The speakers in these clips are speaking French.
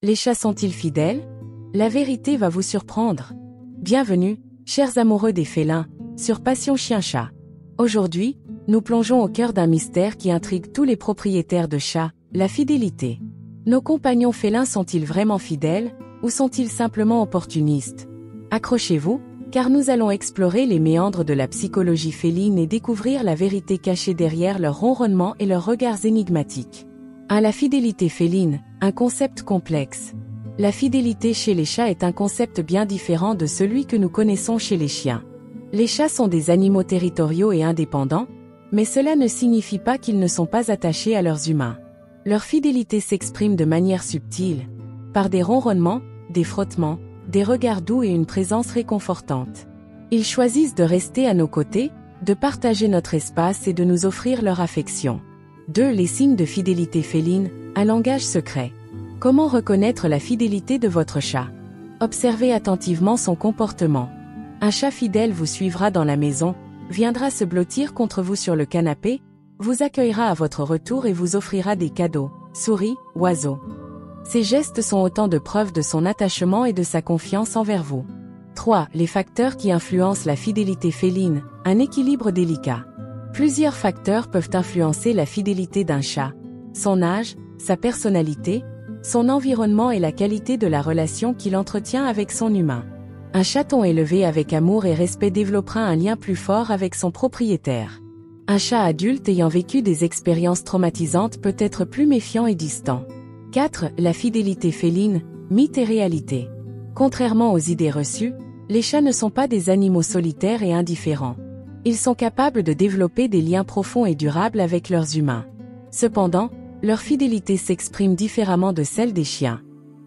Les chats sont-ils fidèles? La vérité va vous surprendre. Bienvenue, chers amoureux des félins, sur Passion Chien-Chat. Aujourd'hui, nous plongeons au cœur d'un mystère qui intrigue tous les propriétaires de chats, la fidélité. Nos compagnons félins sont-ils vraiment fidèles, ou sont-ils simplement opportunistes? Accrochez-vous, car nous allons explorer les méandres de la psychologie féline et découvrir la vérité cachée derrière leurs ronronnements et leurs regards énigmatiques. La fidélité féline, un concept complexe. La fidélité chez les chats est un concept bien différent de celui que nous connaissons chez les chiens. Les chats sont des animaux territoriaux et indépendants, mais cela ne signifie pas qu'ils ne sont pas attachés à leurs humains. Leur fidélité s'exprime de manière subtile, par des ronronnements, des frottements, des regards doux et une présence réconfortante. Ils choisissent de rester à nos côtés, de partager notre espace et de nous offrir leur affection. 2. Les signes de fidélité féline, un langage secret. Comment reconnaître la fidélité de votre chat? Observez attentivement son comportement. Un chat fidèle vous suivra dans la maison, viendra se blottir contre vous sur le canapé, vous accueillera à votre retour et vous offrira des cadeaux, souris, oiseaux. Ces gestes sont autant de preuves de son attachement et de sa confiance envers vous. 3. Les facteurs qui influencent la fidélité féline, un équilibre délicat. Plusieurs facteurs peuvent influencer la fidélité d'un chat. Son âge, sa personnalité, son environnement et la qualité de la relation qu'il entretient avec son humain. Un chaton élevé avec amour et respect développera un lien plus fort avec son propriétaire. Un chat adulte ayant vécu des expériences traumatisantes peut être plus méfiant et distant. 4. La fidélité féline, mythe et réalité. Contrairement aux idées reçues, les chats ne sont pas des animaux solitaires et indifférents. Ils sont capables de développer des liens profonds et durables avec leurs humains. Cependant, leur fidélité s'exprime différemment de celle des chiens.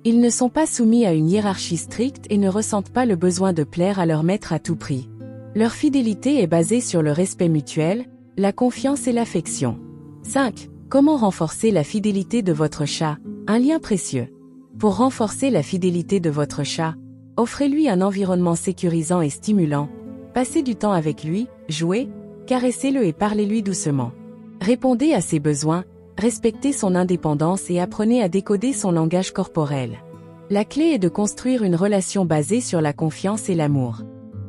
Ils ne sont pas soumis à une hiérarchie stricte et ne ressentent pas le besoin de plaire à leur maître à tout prix. Leur fidélité est basée sur le respect mutuel, la confiance et l'affection. 5. Comment renforcer la fidélité de votre chat? Un lien précieux. Pour renforcer la fidélité de votre chat, offrez-lui un environnement sécurisant et stimulant. Passez du temps avec lui, jouez, caressez-le et parlez-lui doucement. Répondez à ses besoins, respectez son indépendance et apprenez à décoder son langage corporel. La clé est de construire une relation basée sur la confiance et l'amour.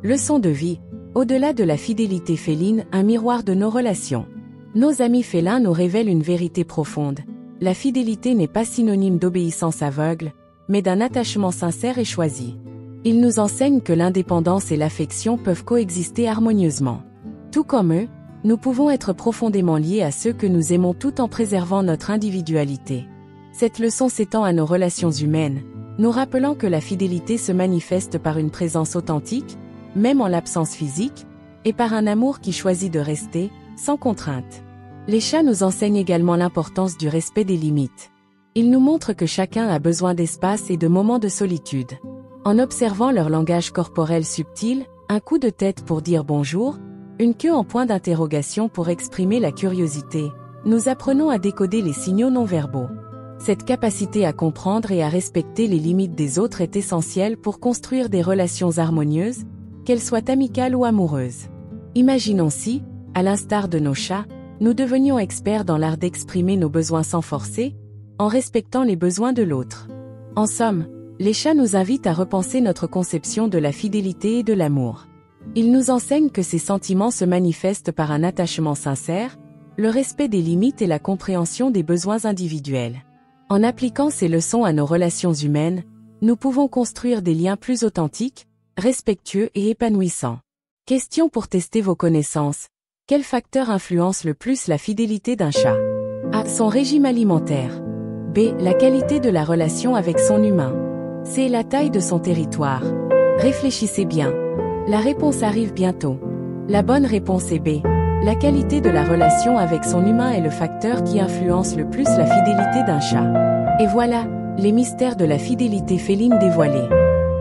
Leçon de vie. Au-delà de la fidélité féline, un miroir de nos relations. Nos amis félins nous révèlent une vérité profonde. La fidélité n'est pas synonyme d'obéissance aveugle, mais d'un attachement sincère et choisi. Ils nous enseignent que l'indépendance et l'affection peuvent coexister harmonieusement. Tout comme eux, nous pouvons être profondément liés à ceux que nous aimons tout en préservant notre individualité. Cette leçon s'étend à nos relations humaines, nous rappelant que la fidélité se manifeste par une présence authentique, même en l'absence physique, et par un amour qui choisit de rester, sans contrainte. Les chats nous enseignent également l'importance du respect des limites. Ils nous montrent que chacun a besoin d'espace et de moments de solitude. En observant leur langage corporel subtil, un coup de tête pour dire bonjour, une queue en point d'interrogation pour exprimer la curiosité, nous apprenons à décoder les signaux non-verbaux. Cette capacité à comprendre et à respecter les limites des autres est essentielle pour construire des relations harmonieuses, qu'elles soient amicales ou amoureuses. Imaginons si, à l'instar de nos chats, nous devenions experts dans l'art d'exprimer nos besoins sans forcer, en respectant les besoins de l'autre. En somme, les chats nous invitent à repenser notre conception de la fidélité et de l'amour. Ils nous enseignent que ces sentiments se manifestent par un attachement sincère, le respect des limites et la compréhension des besoins individuels. En appliquant ces leçons à nos relations humaines, nous pouvons construire des liens plus authentiques, respectueux et épanouissants. Question pour tester vos connaissances. Quel facteur influence le plus la fidélité d'un chat? A. Son régime alimentaire. B. La qualité de la relation avec son humain. C. La taille de son territoire. Réfléchissez bien. La réponse arrive bientôt. La bonne réponse est B. La qualité de la relation avec son humain est le facteur qui influence le plus la fidélité d'un chat. Et voilà, les mystères de la fidélité féline dévoilés.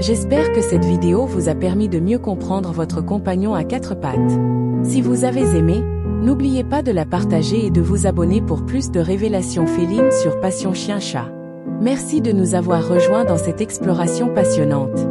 J'espère que cette vidéo vous a permis de mieux comprendre votre compagnon à quatre pattes. Si vous avez aimé, n'oubliez pas de la partager et de vous abonner pour plus de révélations félines sur Passion Chien-Chat. Merci de nous avoir rejoints dans cette exploration passionnante.